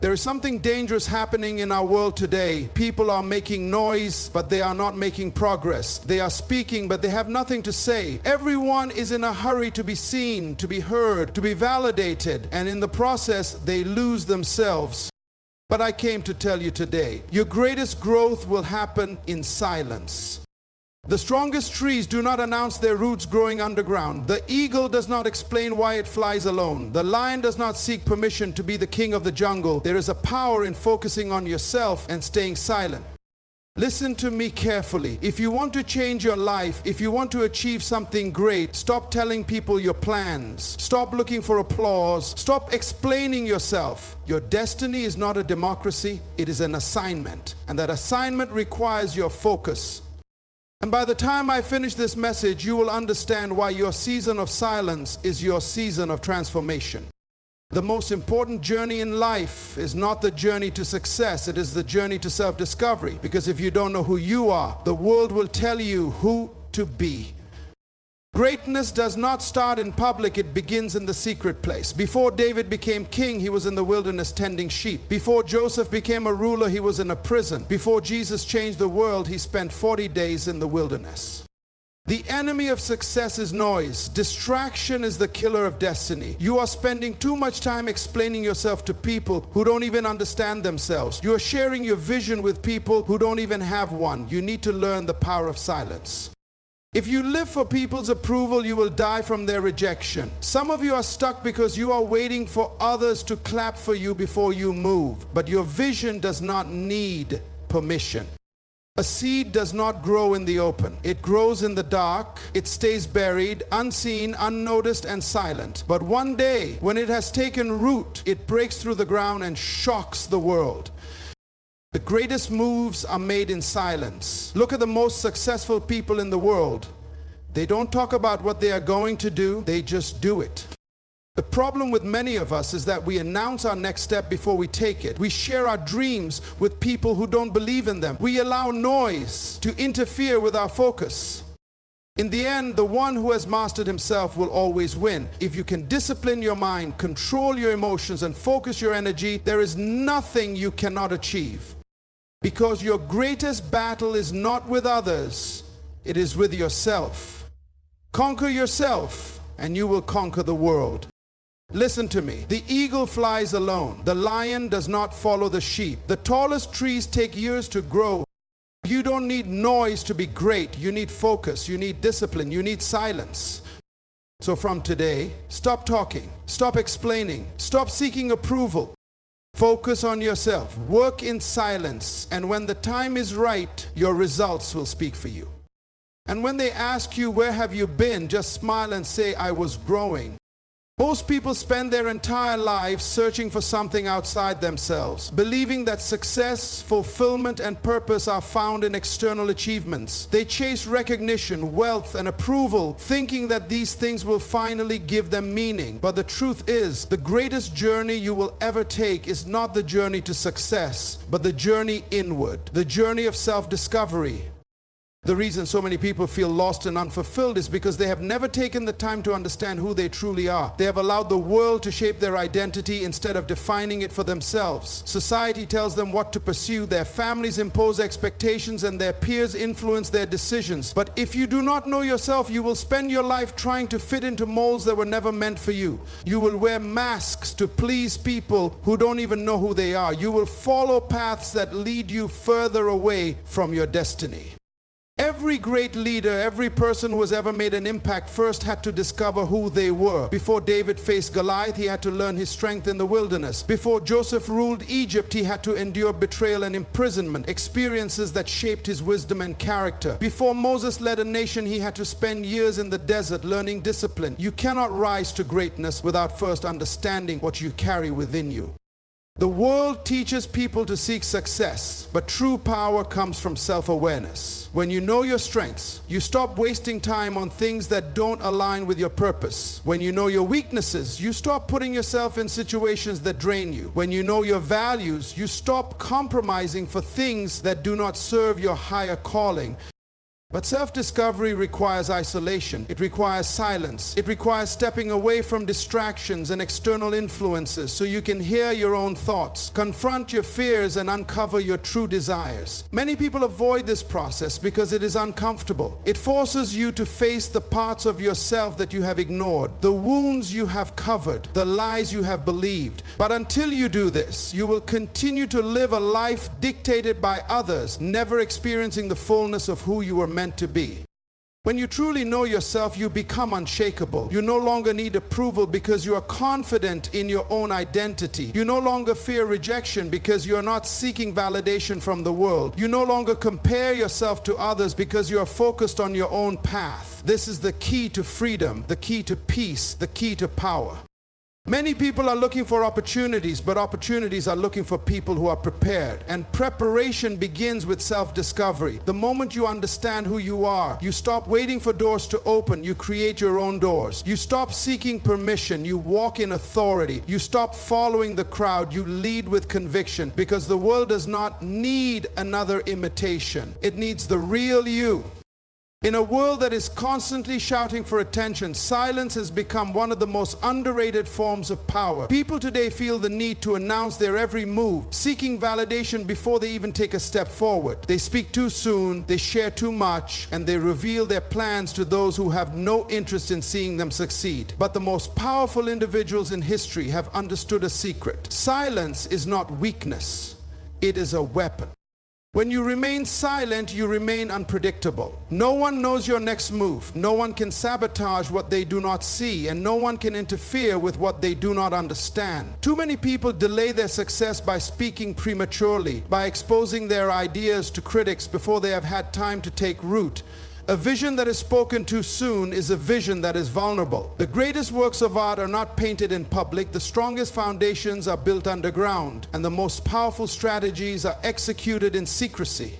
There is something dangerous happening in our world today. People are making noise, but they are not making progress. They are speaking, but they have nothing to say. Everyone is in a hurry to be seen, to be heard, to be validated, and in the process, they lose themselves. But I came to tell you today, your greatest growth will happen in silence. The strongest trees do not announce their roots growing underground. The eagle does not explain why it flies alone. The lion does not seek permission to be the king of the jungle. There is a power in focusing on yourself and staying silent. Listen to me carefully. If you want to change your life, if you want to achieve something great, stop telling people your plans. Stop looking for applause. Stop explaining yourself. Your destiny is not a democracy, it is an assignment. And that assignment requires your focus. And by the time I finish this message, you will understand why your season of silence is your season of transformation. The most important journey in life is not the journey to success, it is the journey to self-discovery. Because if you don't know who you are, the world will tell you who to be. Greatness does not start in public, it begins in the secret place. Before David became king, he was in the wilderness tending sheep. Before Joseph became a ruler, he was in a prison. Before Jesus changed the world, he spent 40 days in the wilderness. The enemy of success is noise. Distraction is the killer of destiny. You are spending too much time explaining yourself to people who don't even understand themselves. You are sharing your vision with people who don't even have one. You need to learn the power of silence. If you live for people's approval, you will die from their rejection. Some of you are stuck because you are waiting for others to clap for you before you move. But your vision does not need permission. A seed does not grow in the open. It grows in the dark. It stays buried, unseen, unnoticed, and silent. But one day, when it has taken root, it breaks through the ground and shocks the world. The greatest moves are made in silence. Look at the most successful people in the world. They don't talk about what they are going to do, they just do it. The problem with many of us is that we announce our next step before we take it. We share our dreams with people who don't believe in them. We allow noise to interfere with our focus. In the end, the one who has mastered himself will always win. If you can discipline your mind, control your emotions, and focus your energy, there is nothing you cannot achieve. Because your greatest battle is not with others, it is with yourself. Conquer yourself, and you will conquer the world. Listen to me. The eagle flies alone. The lion does not follow the sheep. The tallest trees take years to grow. You don't need noise to be great. You need focus. You need discipline. You need silence. So from today, stop talking. Stop explaining. Stop seeking approval. Focus on yourself. Work in silence. And when the time is right, your results will speak for you. And when they ask you, where have you been? Just smile and say, I was growing. Most people spend their entire lives searching for something outside themselves, believing that success, fulfillment, and purpose are found in external achievements. They chase recognition, wealth, and approval, thinking that these things will finally give them meaning. But the truth is, the greatest journey you will ever take is not the journey to success, but the journey inward, the journey of self-discovery. The reason so many people feel lost and unfulfilled is because they have never taken the time to understand who they truly are. They have allowed the world to shape their identity instead of defining it for themselves. Society tells them what to pursue, their families impose expectations, and their peers influence their decisions. But if you do not know yourself, you will spend your life trying to fit into molds that were never meant for you. You will wear masks to please people who don't even know who they are. You will follow paths that lead you further away from your destiny. Every great leader, every person who has ever made an impact first had to discover who they were. Before David faced Goliath, he had to learn his strength in the wilderness. Before Joseph ruled Egypt, he had to endure betrayal and imprisonment, experiences that shaped his wisdom and character. Before Moses led a nation, he had to spend years in the desert learning discipline. You cannot rise to greatness without first understanding what you carry within you. The world teaches people to seek success, but true power comes from self-awareness. When you know your strengths, you stop wasting time on things that don't align with your purpose. When you know your weaknesses, you stop putting yourself in situations that drain you. When you know your values, you stop compromising for things that do not serve your higher calling. But self-discovery requires isolation. It requires silence. It requires stepping away from distractions and external influences so you can hear your own thoughts, confront your fears, and uncover your true desires. Many people avoid this process because it is uncomfortable. It forces you to face the parts of yourself that you have ignored, the wounds you have covered, the lies you have believed. But until you do this, you will continue to live a life dictated by others, never experiencing the fullness of who you were meant to be. When you truly know yourself, you become unshakable. You no longer need approval because you are confident in your own identity. You no longer fear rejection because you are not seeking validation from the world. You no longer compare yourself to others because you are focused on your own path. This is the key to freedom, the key to peace, the key to power. Many people are looking for opportunities, but opportunities are looking for people who are prepared. And preparation begins with self-discovery. The moment you understand who you are, you stop waiting for doors to open. You create your own doors. You stop seeking permission. You walk in authority. You stop following the crowd. You lead with conviction, because the world does not need another imitation. It needs the real you. In a world that is constantly shouting for attention, silence has become one of the most underrated forms of power. People today feel the need to announce their every move, seeking validation before they even take a step forward. They speak too soon, they share too much, and they reveal their plans to those who have no interest in seeing them succeed. But the most powerful individuals in history have understood a secret. Silence is not weakness, it is a weapon. When you remain silent, you remain unpredictable. No one knows your next move. No one can sabotage what they do not see, and no one can interfere with what they do not understand. Too many people delay their success by speaking prematurely, by exposing their ideas to critics before they have had time to take root. A vision that is spoken too soon is a vision that is vulnerable. The greatest works of art are not painted in public. The strongest foundations are built underground, and the most powerful strategies are executed in secrecy.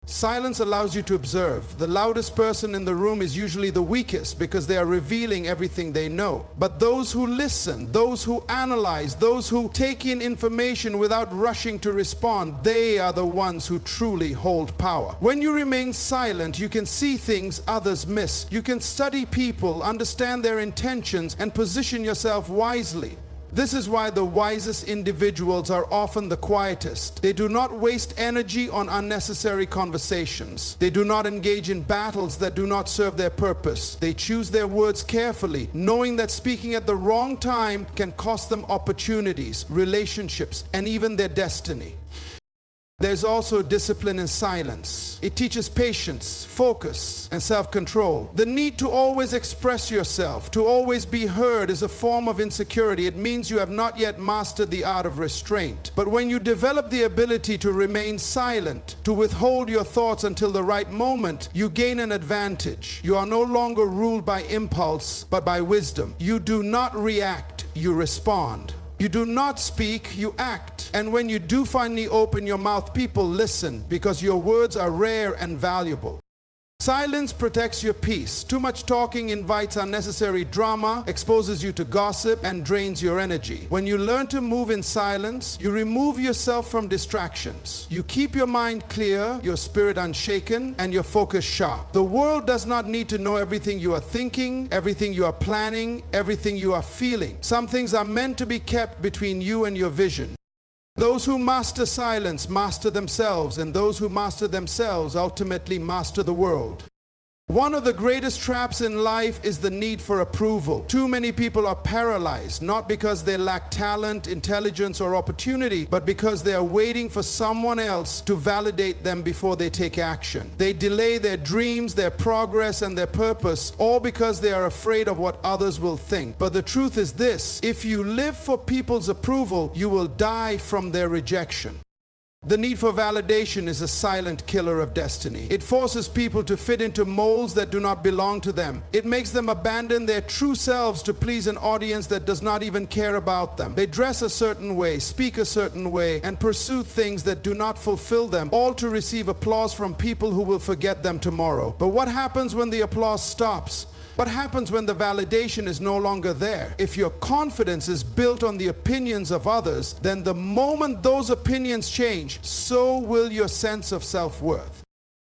Silence allows you to observe. The loudest person in the room is usually the weakest because they are revealing everything they know. But those who listen, those who analyze, those who take in information without rushing to respond, they are the ones who truly hold power. When you remain silent, you can see things others miss. You can study people, understand their intentions, and position yourself wisely. This is why the wisest individuals are often the quietest. They do not waste energy on unnecessary conversations. They do not engage in battles that do not serve their purpose. They choose their words carefully, knowing that speaking at the wrong time can cost them opportunities, relationships, and even their destiny. There's also discipline in silence. It teaches patience, focus, and self-control. The need to always express yourself, to always be heard, is a form of insecurity. It means you have not yet mastered the art of restraint. But when you develop the ability to remain silent, to withhold your thoughts until the right moment, you gain an advantage. You are no longer ruled by impulse, but by wisdom. You do not react, you respond. You do not speak, you act. And when you do finally open your mouth, people listen because your words are rare and valuable. Silence protects your peace. Too much talking invites unnecessary drama, exposes you to gossip, and drains your energy. When you learn to move in silence, you remove yourself from distractions. You keep your mind clear, your spirit unshaken, and your focus sharp. The world does not need to know everything you are thinking, everything you are planning, everything you are feeling. Some things are meant to be kept between you and your vision. Those who master silence master themselves, and those who master themselves ultimately master the world. One of the greatest traps in life is the need for approval. Too many people are paralyzed, not because they lack talent, intelligence, or opportunity, but because they are waiting for someone else to validate them before they take action. They delay their dreams, their progress, and their purpose, all because they are afraid of what others will think. But the truth is this: if you live for people's approval, you will die from their rejection. The need for validation is a silent killer of destiny. It forces people to fit into molds that do not belong to them. It makes them abandon their true selves to please an audience that does not even care about them. They dress a certain way, speak a certain way, and pursue things that do not fulfill them, all to receive applause from people who will forget them tomorrow. But what happens when the applause stops? What happens when the validation is no longer there? If your confidence is built on the opinions of others, then the moment those opinions change, so will your sense of self-worth.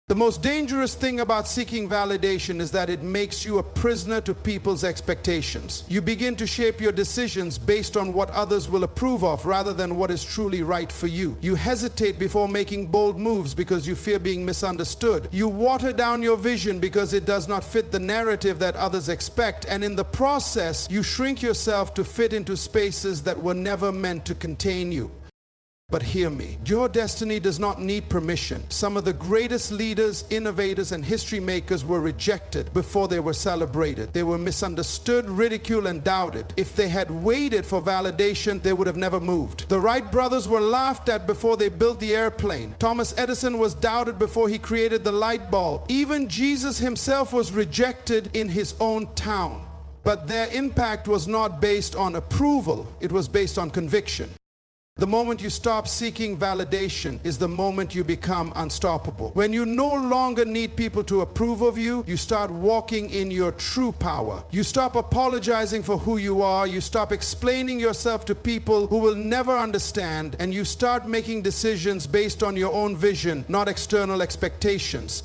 The most dangerous thing about seeking validation is that it makes you a prisoner to people's expectations. You begin to shape your decisions based on what others will approve of rather than what is truly right for you. You hesitate before making bold moves because you fear being misunderstood. You water down your vision because it does not fit the narrative that others expect, and in the process, you shrink yourself to fit into spaces that were never meant to contain you. But hear me, your destiny does not need permission. Some of the greatest leaders, innovators, and history makers were rejected before they were celebrated. They were misunderstood, ridiculed, and doubted. If they had waited for validation, they would have never moved. The Wright brothers were laughed at before they built the airplane. Thomas Edison was doubted before he created the light bulb. Even Jesus himself was rejected in his own town. But their impact was not based on approval, it was based on conviction. The moment you stop seeking validation is the moment you become unstoppable. When you no longer need people to approve of you, you start walking in your true power. You stop apologizing for who you are, you stop explaining yourself to people who will never understand, and you start making decisions based on your own vision, not external expectations.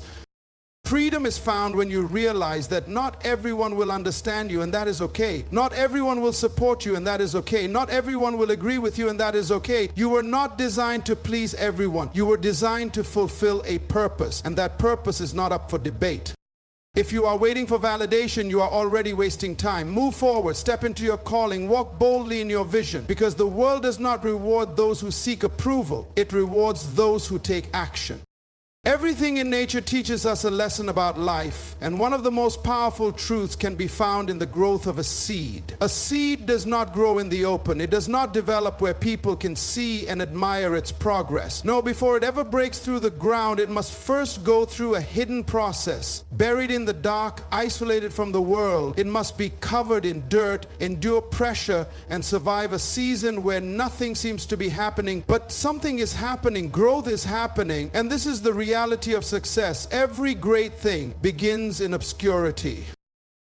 Freedom is found when you realize that not everyone will understand you, and that is okay. Not everyone will support you, and that is okay. Not everyone will agree with you, and that is okay. You were not designed to please everyone. You were designed to fulfill a purpose, and that purpose is not up for debate. If you are waiting for validation, you are already wasting time. Move forward, step into your calling, walk boldly in your vision, because the world does not reward those who seek approval. It rewards those who take action. Everything in nature teaches us a lesson about life, and one of the most powerful truths can be found in the growth of a seed. A seed does not grow in the open. It does not develop where people can see and admire its progress. No, before it ever breaks through the ground, it must first go through a hidden process. Buried in the dark, isolated from the world, it must be covered in dirt, endure pressure, and survive a season where nothing seems to be happening, but something is happening. Growth is happening, and this is the reality of success. Every great thing begins in obscurity.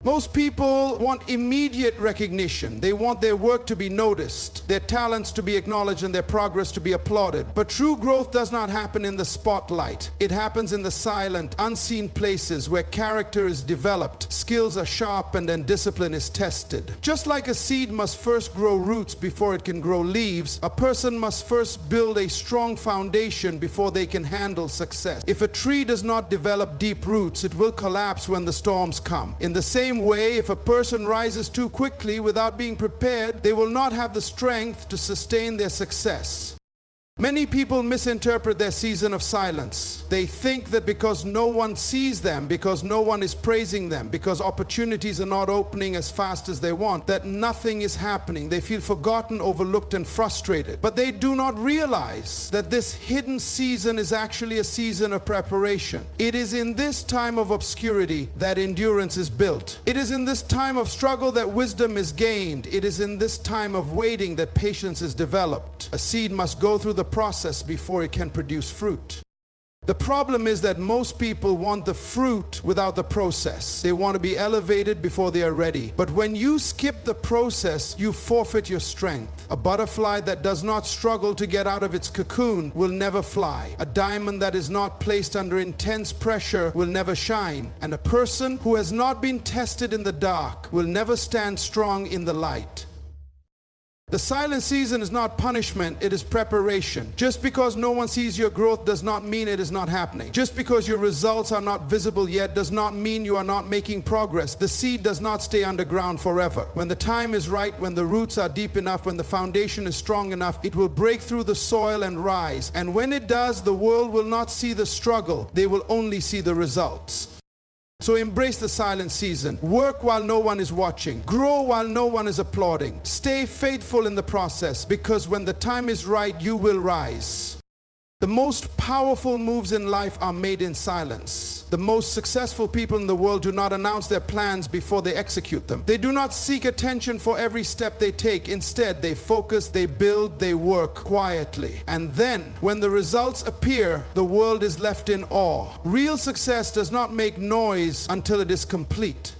Most people want immediate recognition. They want their work to be noticed, their talents to be acknowledged, and their progress to be applauded. But true growth does not happen in the spotlight. It happens in the silent, unseen places where character is developed, skills are sharpened, and discipline is tested. Just like a seed must first grow roots before it can grow leaves, a person must first build a strong foundation before they can handle success. If a tree does not develop deep roots, it will collapse when the storms come. In the same way, if a person rises too quickly without being prepared, they will not have the strength to sustain their success. Many people misinterpret their season of silence. They think that because no one sees them, because no one is praising them, because opportunities are not opening as fast as they want, that nothing is happening. They feel forgotten, overlooked, and frustrated. But they do not realize that this hidden season is actually a season of preparation. It is in this time of obscurity that endurance is built. It is in this time of struggle that wisdom is gained. It is in this time of waiting that patience is developed. A seed must go through the process before it can produce fruit. The problem is that most people want the fruit without the process. They want to be elevated before they are ready. But when you skip the process, you forfeit your strength. A butterfly that does not struggle to get out of its cocoon will never fly. A diamond that is not placed under intense pressure will never shine. And a person who has not been tested in the dark will never stand strong in the light. The silent season is not punishment, it is preparation. Just because no one sees your growth does not mean it is not happening. Just because your results are not visible yet does not mean you are not making progress. The seed does not stay underground forever. When the time is right, when the roots are deep enough, when the foundation is strong enough, it will break through the soil and rise. And when it does, the world will not see the struggle, they will only see the results. So embrace the silent season. Work while no one is watching. Grow while no one is applauding. Stay faithful in the process, because when the time is right, you will rise. The most powerful moves in life are made in silence. The most successful people in the world do not announce their plans before they execute them. They do not seek attention for every step they take. Instead, they focus, they build, they work quietly. And then, when the results appear, the world is left in awe. Real success does not make noise until it is complete.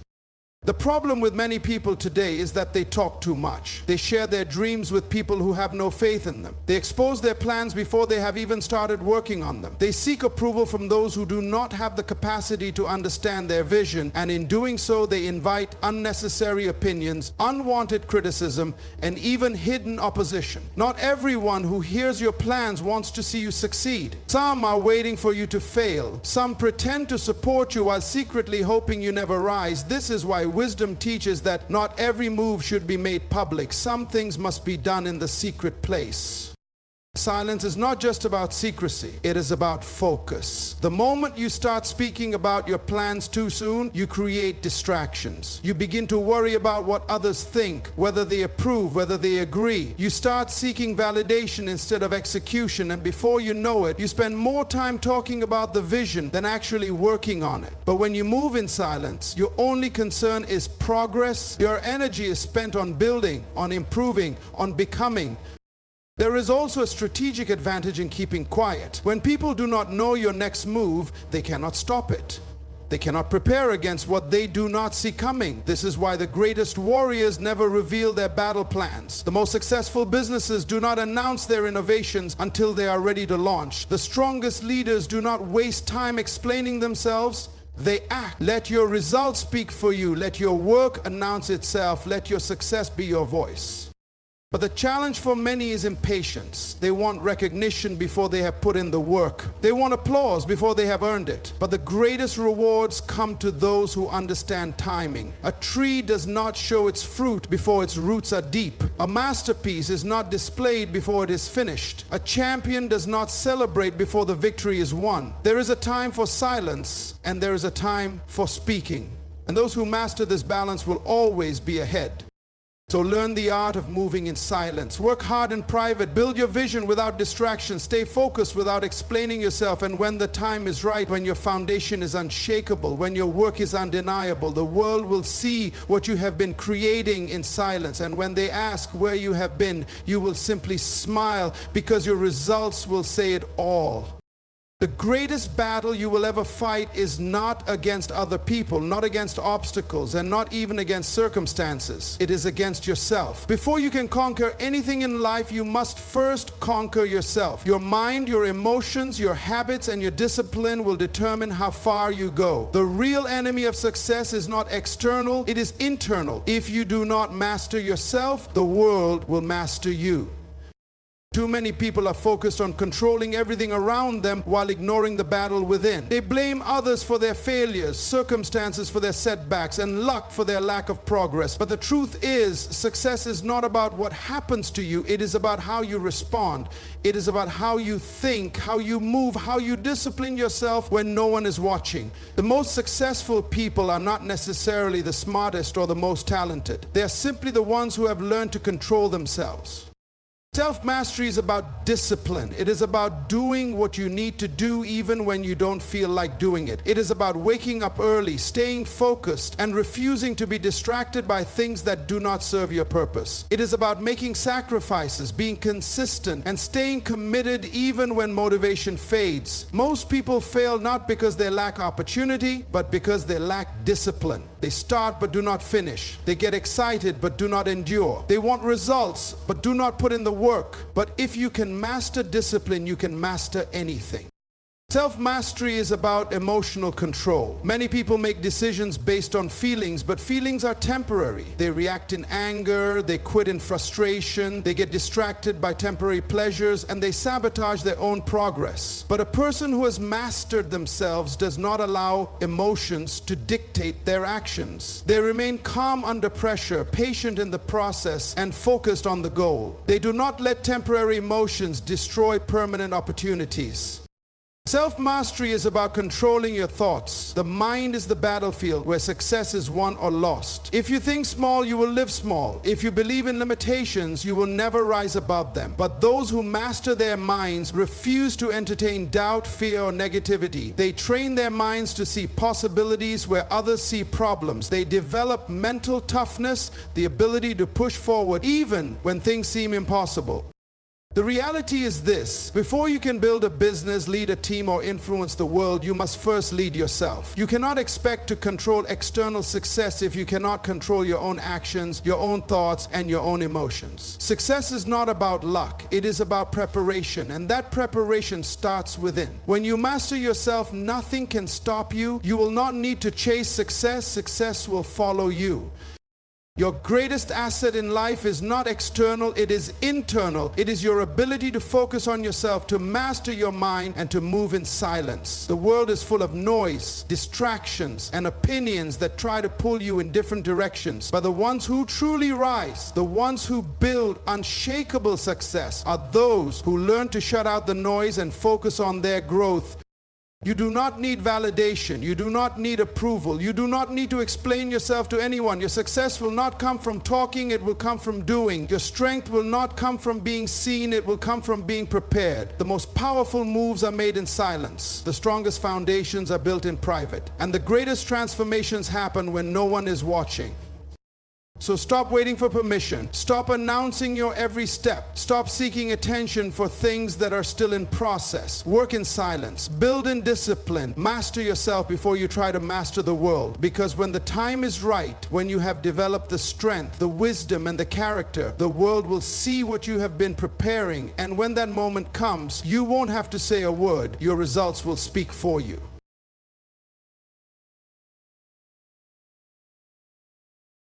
The problem with many people today is that they talk too much. They share their dreams with people who have no faith in them. They expose their plans before they have even started working on them. They seek approval from those who do not have the capacity to understand their vision, and in doing so, they invite unnecessary opinions, unwanted criticism, and even hidden opposition. Not everyone who hears your plans wants to see you succeed. Some are waiting for you to fail. Some pretend to support you while secretly hoping you never rise. This is why wisdom teaches that not every move should be made public. Some things must be done in the secret place. Silence is not just about secrecy, it is about focus. The moment you start speaking about your plans too soon, you create distractions. You begin to worry about what others think, whether they approve, whether they agree. You start seeking validation instead of execution, and before you know it, you spend more time talking about the vision than actually working on it. But when you move in silence, your only concern is progress. Your energy is spent on building, on improving, on becoming. There is also a strategic advantage in keeping quiet. When people do not know your next move, they cannot stop it. They cannot prepare against what they do not see coming. This is why the greatest warriors never reveal their battle plans. The most successful businesses do not announce their innovations until they are ready to launch. The strongest leaders do not waste time explaining themselves. They act. Let your results speak for you. Let your work announce itself. Let your success be your voice. But the challenge for many is impatience. They want recognition before they have put in the work. They want applause before they have earned it. But the greatest rewards come to those who understand timing. A tree does not show its fruit before its roots are deep. A masterpiece is not displayed before it is finished. A champion does not celebrate before the victory is won. There is a time for silence and there is a time for speaking. And those who master this balance will always be ahead. So learn the art of moving in silence. Work hard in private. Build your vision without distraction. Stay focused without explaining yourself. And when the time is right, when your foundation is unshakable, when your work is undeniable, the world will see what you have been creating in silence. And when they ask where you have been, you will simply smile because your results will say it all. The greatest battle you will ever fight is not against other people, not against obstacles, and not even against circumstances. It is against yourself. Before you can conquer anything in life, you must first conquer yourself. Your mind, your emotions, your habits, and your discipline will determine how far you go. The real enemy of success is not external, it is internal. If you do not master yourself, the world will master you. Too many people are focused on controlling everything around them while ignoring the battle within. They blame others for their failures, circumstances for their setbacks, and luck for their lack of progress. But the truth is, success is not about what happens to you. It is about how you respond. It is about how you think, how you move, how you discipline yourself when no one is watching. The most successful people are not necessarily the smartest or the most talented. They are simply the ones who have learned to control themselves. Self-mastery is about discipline. It is about doing what you need to do even when you don't feel like doing it. It is about waking up early, staying focused, and refusing to be distracted by things that do not serve your purpose. It is about making sacrifices, being consistent, and staying committed even when motivation fades. Most people fail not because they lack opportunity, but because they lack discipline. They start but do not finish. They get excited but do not endure. They want results but do not put in the work. But if you can master discipline, you can master anything. Self-mastery is about emotional control. Many people make decisions based on feelings, but feelings are temporary. They react in anger, they quit in frustration, they get distracted by temporary pleasures, and they sabotage their own progress. But a person who has mastered themselves does not allow emotions to dictate their actions. They remain calm under pressure, patient in the process, and focused on the goal. They do not let temporary emotions destroy permanent opportunities. Self-mastery is about controlling your thoughts. The mind is the battlefield where success is won or lost. If you think small, you will live small. If you believe in limitations, you will never rise above them. But those who master their minds refuse to entertain doubt, fear, or negativity. They train their minds to see possibilities where others see problems. They develop mental toughness, the ability to push forward even when things seem impossible. The reality is this: before you can build a business, lead a team, or influence the world, you must first lead yourself. You cannot expect to control external success if you cannot control your own actions, your own thoughts, and your own emotions. Success is not about luck, it is about preparation, and that preparation starts within. When you master yourself, nothing can stop you. You will not need to chase success, success will follow you. Your greatest asset in life is not external, it is internal. It is your ability to focus on yourself, to master your mind, and to move in silence. The world is full of noise, distractions, and opinions that try to pull you in different directions. But the ones who truly rise, the ones who build unshakable success, are those who learn to shut out the noise and focus on their growth. You do not need validation. You do not need approval. You do not need to explain yourself to anyone. Your success will not come from talking, it will come from doing. Your strength will not come from being seen, it will come from being prepared. The most powerful moves are made in silence. The strongest foundations are built in private. And the greatest transformations happen when no one is watching. So stop waiting for permission. Stop announcing your every step. Stop seeking attention for things that are still in process. Work in silence. Build in discipline. Master yourself before you try to master the world. Because when the time is right, when you have developed the strength, the wisdom, and the character, the world will see what you have been preparing. And when that moment comes, you won't have to say a word. Your results will speak for you.